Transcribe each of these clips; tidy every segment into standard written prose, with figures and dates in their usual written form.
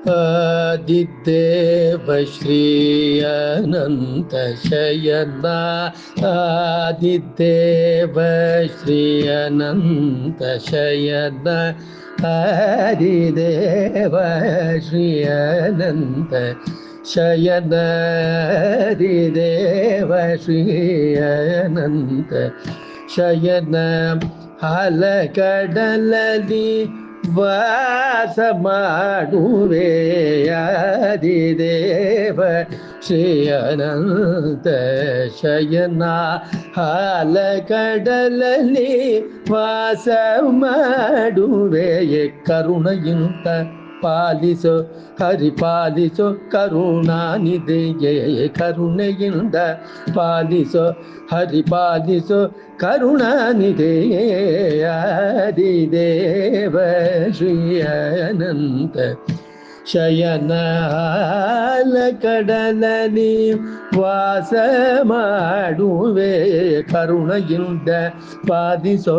ಆದಿದೇವ ಶ್ರೀ ಅನಂತ ಶಯನ ಆದಿದೇವ ಶ್ರೀ ಅನಂತ ಶಯನ ಆದಿದೇವ ಶ್ರೀ ಅನಂತ ಶಯನ ಆದಿದೇವ ಶ್ರೀ ಅನಂತ ಶಯನ ಹಾಲಕಡಲಲ್ಲಿ ವಾಸ ಮಾಡುವೆ ಆದಿದೇವ ಶ್ರೀ ಅನಂತ ಶಯನ ಹಾಲಕಡಲಲ್ಲಿ ವಾಸ ಮಾಡುವೆ ಕರುಣೆಯಿಂದ ಪಾಲಿಸೋ ಹರಿಪಾಲಿಸೋ ಕರುಣಾನಿಧಿಗೆ ಕರುಣೆಯಿಂದ ಪಾಲಿಸೋ ಹರಿಪಾಲಿಸೋ ಕರುಣಾನಿಧಿಯೇ ಆದಿದೇವ ಶ್ರೀ ಅನಂತ ಶಯನ ಕಡಲಲ್ಲಿ ವಾಸ ಮಾಡುವೆ ಕರುಣೆಯಿಂದ ಪಾಲಿಸೋ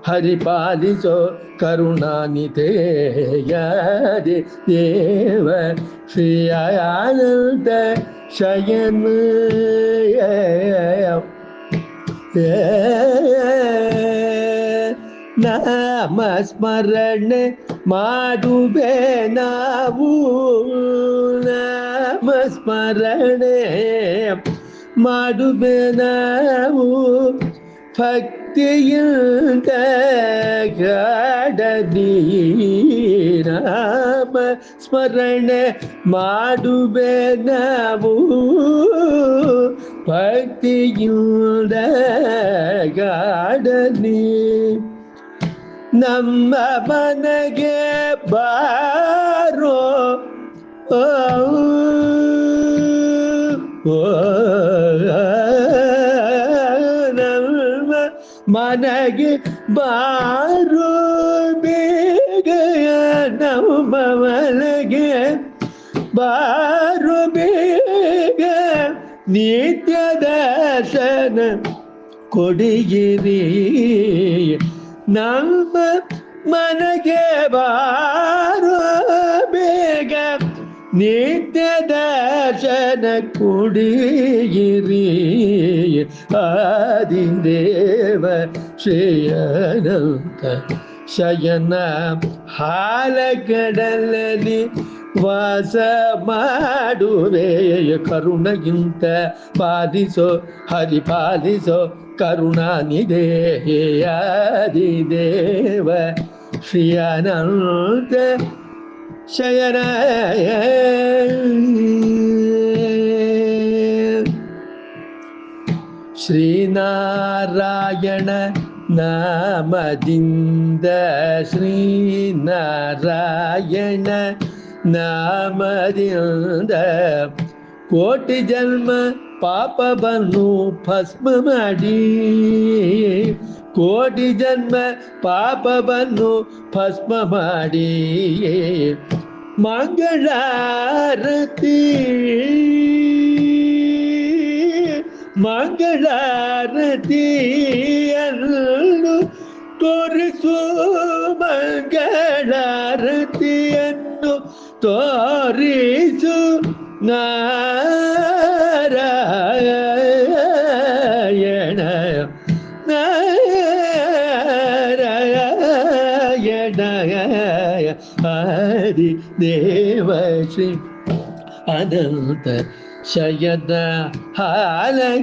ಹರಿಪಾಲಿಸೋ ಕರುಣಾನಿಧೇಯಾದಿ ದೇವ ಶ್ರೀ ಅನಂತ ಶಯನ ನಾಮ ಸ್ಮರಣೆ ಮಾಡುವೆ ನಾವು ನಾಮ ಸ್ಮರಣೆ ಮಾಡುವೆ ನಾವು ಭಕ್ತಿಯಿಂದ ಗಾಢದಿ ನಾಮ ಸ್ಮರಣೆ ಮಾಡುವೆ ನಾವು ಭಕ್ತಿಯಿಂದ ಗಾಢದಿ ನಮ್ಮ ಮನೆಗೆ ಬಾರೋ ಓ ನಮ್ಮ ಮನೆಗೆ ಬಾರೋ ಬೇಗ ನಮ್ಮ ಮನೆಗೆ ಬಾರೋ ಬೇಗ ನಿತ್ಯ ದರ್ಶನ ಕೊಡಿಗಿರಿ ನಮ್ಮ ಮನೆಗೆ ಬಾರೋ ಬೇಗ ನಿತ್ಯ ದರ್ಶನ ಕೊಡಿಗಿರಿ ಆದಿದೇವ ಶ್ರೀ ಅನಂತ ಶಯನ ಹಾಲಗಡಲಲ್ಲಿ ವಾಸ ಮಾಡುವೆ ಕರುಣೆಗಿಂತ ಪಾಲಿಸೋ ಹರಿಪಾಲಿಸೋ ಕರುಣಾನಿಧೇ ಆದಿದೇವ ಶ್ರೀ ಅನಂತ ಶಯನ ಶ್ರೀನಾರಾಯಣ ನಾಮದಿಂದ ಶ್ರೀನಾರಾಯಣ ನಾಮದಿಂದ ಕೋಟಿ ಜನ್ಮ ಪಾಪವನ್ನು ಭಸ್ಮ ಮಾಡಿ ಕೋಟಿ ಜನ್ಮ ಪಾಪವನ್ನು ಭಸ್ಮ ಮಾಡಿ ಮಂಗಳಾರತಿ ಮಂಗಳಾರತಿಯನ್ನು ತೋರಿಸು ಮಂಗಳಾರತಿಯನ್ನು ತೋರಿಸು ನಾರಾಯಣ ನಾರಾಯಣ ಹರಿ ದೇವ ಶ್ರೀ ಅನಂತ ಶಯನ ಹಾಲಕಡಲಲ್ಲಿ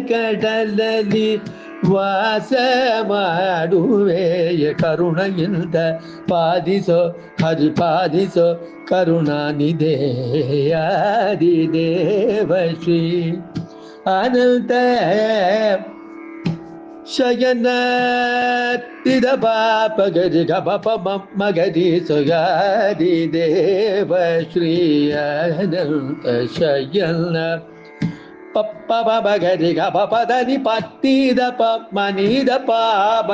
ವಾಸ ಮಾಡುವೆ ಕರುಣೆಯಿಂದ ಪಾಲಿಸೋ ಹರಿಪಾಲಿಸೋ ಕರುಣಾನಿಧೇ ಆದಿದೇವ ಶ್ರೀ ಅನಂತ ಶಯನ ತಿದ ಪಾಪ ಗರಿ ಗಪ ಮಗರಿ ಸುಗಾದಿದೇವ ಶ್ರೀ ಅನಂತ ಶಯನ ಪಪ್ಪ ಬಗರಿ ಗಪ ಪದನಿ ಪತ್ತಿದ ಮನಿದ ಪಾಪಗರಿಯಾದಿದೇವ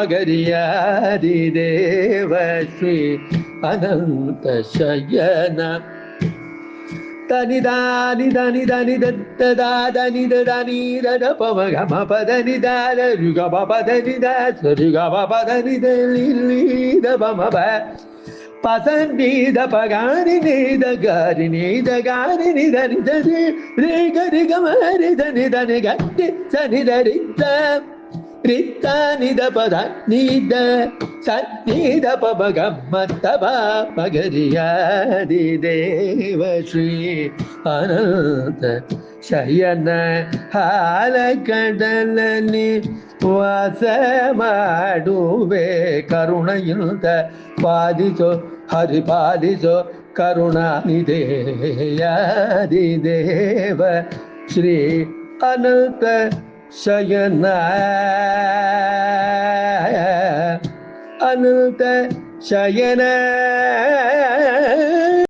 ಶ್ರೀ ಅನಂತ ಶಯನ ತನಿ ದಾನಿ ಧನಿ ಧನಿ ದತ್ತ ದಾನಿ ದಾನಿ ದ ಪಮ ಗಮ ಪದನಿ ದಾರ ರುಗ ಪದನಿ ದ ಸರಿ ಗಮ ಪದನಿ ದ ಪಮ ಬ పసనీద పగాని నీద గారి నీద గారి నిద నిదది రే గరి గమరి దని దని గట్టి సని దరిద్ద రిత్త నిద పద నీద సన్నిద పబ గమ్మత్త మగరియాది దేవ శ్రీ అనంత ಶಯನ ಹಾಲ ಕಡಲನಿ ವಾಸ ಮಾಡುವೆ ಕರುಣೆಯಿಂದ ಪಾಲಿಸೋ ಹರಿಪಾಲಿಸೋ ಕರುಣಾನಿಧೇಯಾದಿ ದೇವ ಶ್ರೀ ಅನಂತ ಶಯನ ಅನಂತ ಶಯನ